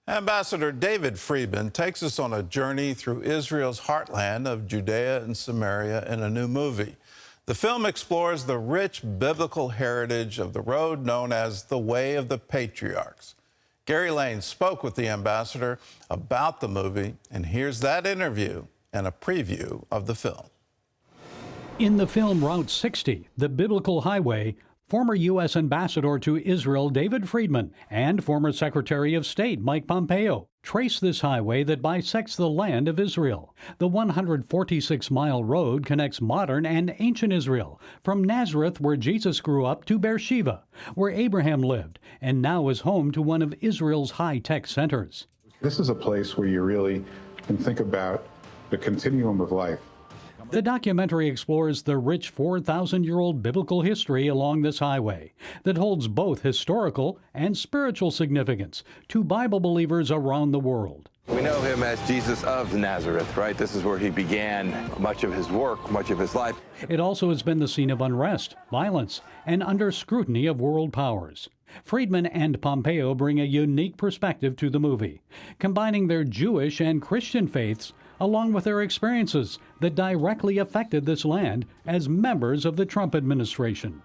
Ambassador David Friedman takes us on a journey through Israel's heartland of Judea and Samaria in a new movie. The film explores the rich biblical heritage of the road known as the Way of the Patriarchs. Gary Lane spoke with the ambassador about the movie, and here's that interview and a preview of the film. In the film Route 60, the Biblical Highway, former U.S. Ambassador to Israel David Friedman and former Secretary of State Mike Pompeo trace this highway that bisects the land of Israel. The 146-mile road connects modern and ancient Israel, from Nazareth, where Jesus grew up, to Beersheba, where Abraham lived, and now is home to one of Israel's high-tech centers. This is a place where you really can think about the continuum of life. The documentary explores the rich 4,000-year-old biblical history along this highway that holds both historical and spiritual significance to Bible believers around the world. We know him as Jesus of Nazareth, right? This is where he began much of his work, much of his life. It also has been the scene of unrest, violence, and under scrutiny of world powers. Friedman and Pompeo bring a unique perspective to the movie, combining their Jewish and Christian faiths along with their experiences that directly affected this land as members of the Trump administration.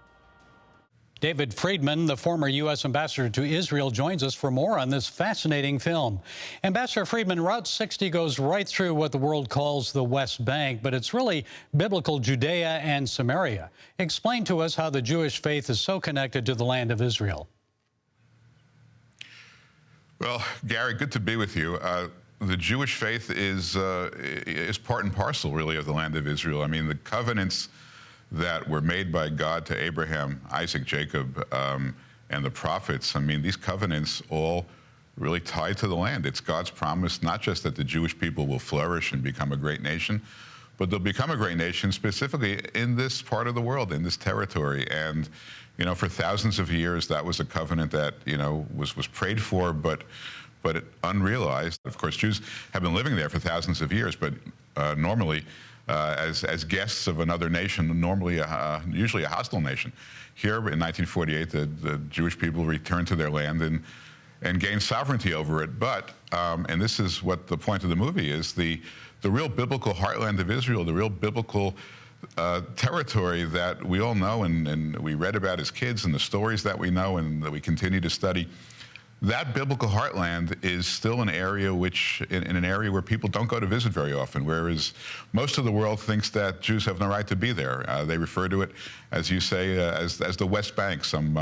David Friedman, the former U.S. ambassador to Israel, joins us for more on this fascinating film. Ambassador Friedman, Route 60 goes right through what the world calls the West Bank, but it's really biblical Judea and Samaria. Explain to us how the Jewish faith is so connected to the land of Israel. Well, Gary, good to be with you. The Jewish faith is part and parcel, really, of the land of Israel. I mean, the covenants that were made by God to Abraham, Isaac, Jacob, and the prophets, I mean, these covenants all really tied to the land. It's God's promise, not just that the Jewish people will flourish and become a great nation, but they'll become a great nation specifically in this part of the world, in this territory. And, you know, for thousands of years, that was a covenant that, you know, was prayed for, but unrealized. Of course, Jews have been living there for thousands of years, but normally, as guests of another nation, usually a hostile nation. Here in 1948, the Jewish people returned to their land and gained sovereignty over it. But, and this is what the point of the movie is, the real biblical heartland of Israel, the real biblical territory that we all know and we read about as kids, and the stories that we know and that we continue to study. That biblical heartland is still an area in an area where people don't go to visit very often, whereas most of the world thinks that Jews have no right to be there. They refer to it, as you say, as the West Bank, some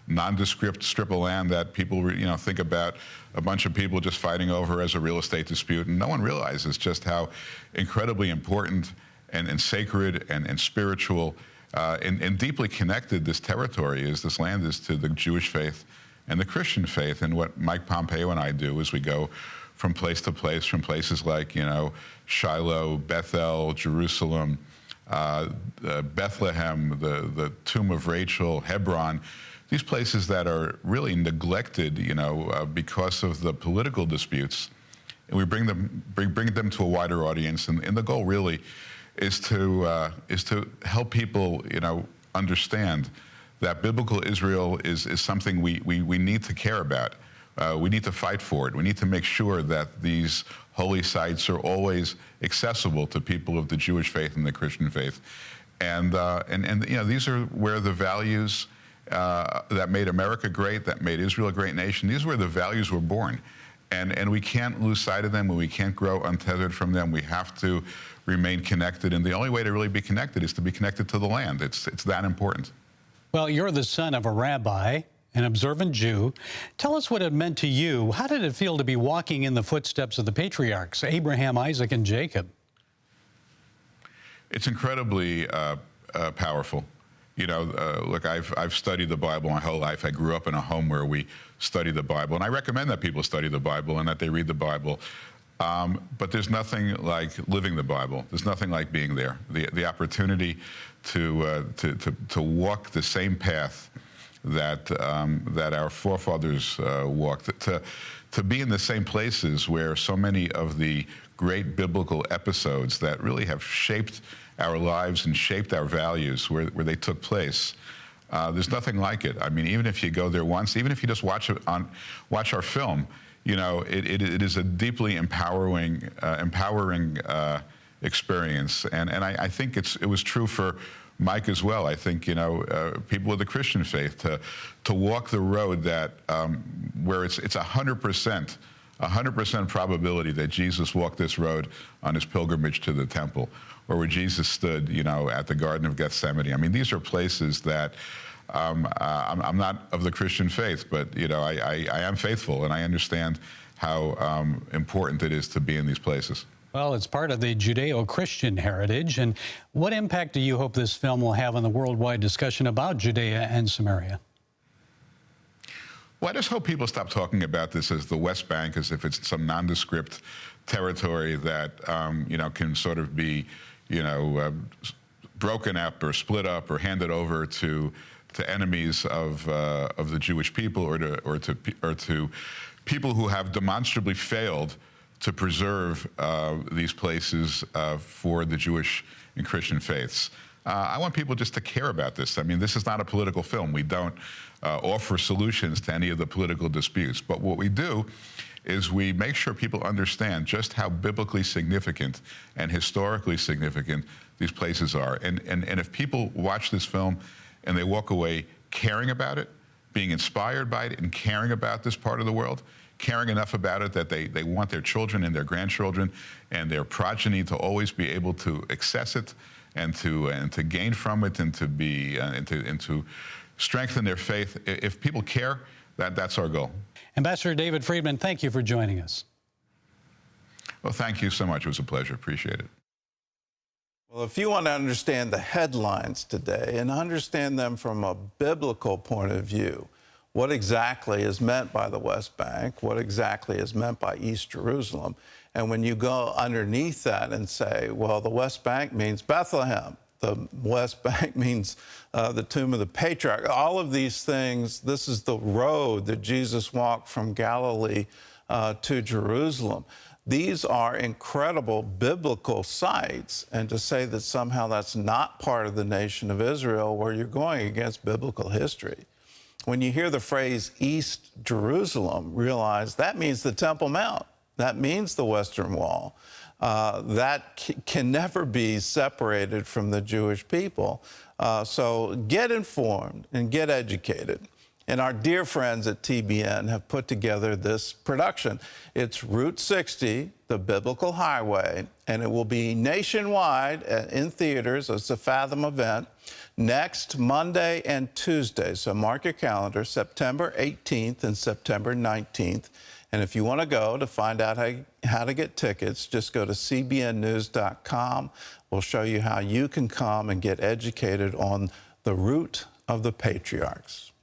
nondescript strip of land that people think about a bunch of people just fighting over as a real estate dispute, and no one realizes just how incredibly important and sacred and spiritual and deeply connected this territory is, this land is, to the Jewish faith and the Christian faith. And what Mike Pompeo and I do is we go from place to place, from places like, Shiloh, Bethel, Jerusalem, Bethlehem, the tomb of Rachel, Hebron, these places that are really neglected, because of the political disputes. And we bring them to a wider audience. And the goal really is to help people, understand that biblical Israel is something we need to care about. We need to fight for it. We need to make sure that these holy sites are always accessible to people of the Jewish faith and the Christian faith. And these are where the values that made America great, that made Israel a great nation, these are where the values were born. And we can't lose sight of them, and we can't grow untethered from them. We have to remain connected, and the only way to really be connected is to be connected to the land. It's that important. Well, you're the son of a rabbi, an observant Jew. Tell us what it meant to you. How did it feel to be walking in the footsteps of the patriarchs, Abraham, Isaac, and Jacob? It's incredibly powerful. Look, I've studied the Bible my whole life. I grew up in a home where we study the Bible, and I recommend that people study the Bible and that they read the Bible. But there's nothing like living the Bible. There's nothing like being there. The opportunity to walk the same path that our forefathers walked, to be in the same places where so many of the great biblical episodes that really have shaped our lives and shaped our values, where they took place. There's nothing like it. I mean, even if you go there once, even if you just watch our film, you know, it is a deeply empowering experience, and I think it was true for Mike as well. I think, you know, people of the Christian faith to walk the road that where it's 100% probability that Jesus walked this road on his pilgrimage to the temple, or where Jesus stood, you know, at the Garden of Gethsemane. I mean, these are places that I'm not of the Christian faith, but, you know, I am faithful, and I understand how important it is to be in these places. Well, it's part of the Judeo-Christian heritage. And what impact do you hope this film will have on the worldwide discussion about Judea and Samaria? Well, I just hope people stop talking about this as the West Bank, as if it's some nondescript territory that, you know, can sort of be, you know, broken up or split up or handed over to enemies of the Jewish people, or to people who have demonstrably failed to preserve these places for the Jewish and Christian faiths. I want people just to care about this. I mean, this is not a political film. We don't offer solutions to any of the political disputes. But what we do is we make sure people understand just how biblically significant and historically significant these places are. And if people watch this film and they walk away caring about it, being inspired by it, and caring about this part of the world, caring enough about it that they want their children and their grandchildren and their progeny to always be able to access it and to gain from it, and to be and to strengthen their faith. If people care, that's our goal. Ambassador David Friedman, thank you for joining us. Well, thank you so much. It was a pleasure. Appreciate it. Well, if you want to understand the headlines today and understand them from a biblical point of view, what exactly is meant by the West Bank, what exactly is meant by East Jerusalem, and when you go underneath that and say, well, the West Bank means Bethlehem, the West Bank means the tomb of the Patriarchs, all of these things, this is the road that Jesus walked from Galilee to Jerusalem. These are incredible biblical sites, and to say that somehow that's not part of the nation of Israel, where you're going against biblical history. When you hear the phrase East Jerusalem, realize that means the Temple Mount. That means the Western Wall. That can never be separated from the Jewish people. So get informed and get educated. And our dear friends at TBN have put together this production. It's Route 60, the Biblical Highway, and it will be nationwide in theaters. It's a Fathom event next Monday and Tuesday. So mark your calendar, September 18th and September 19th. And if you want to go to find out how to get tickets, just go to cbnnews.com. We'll show you how you can come and get educated on the route of the patriarchs.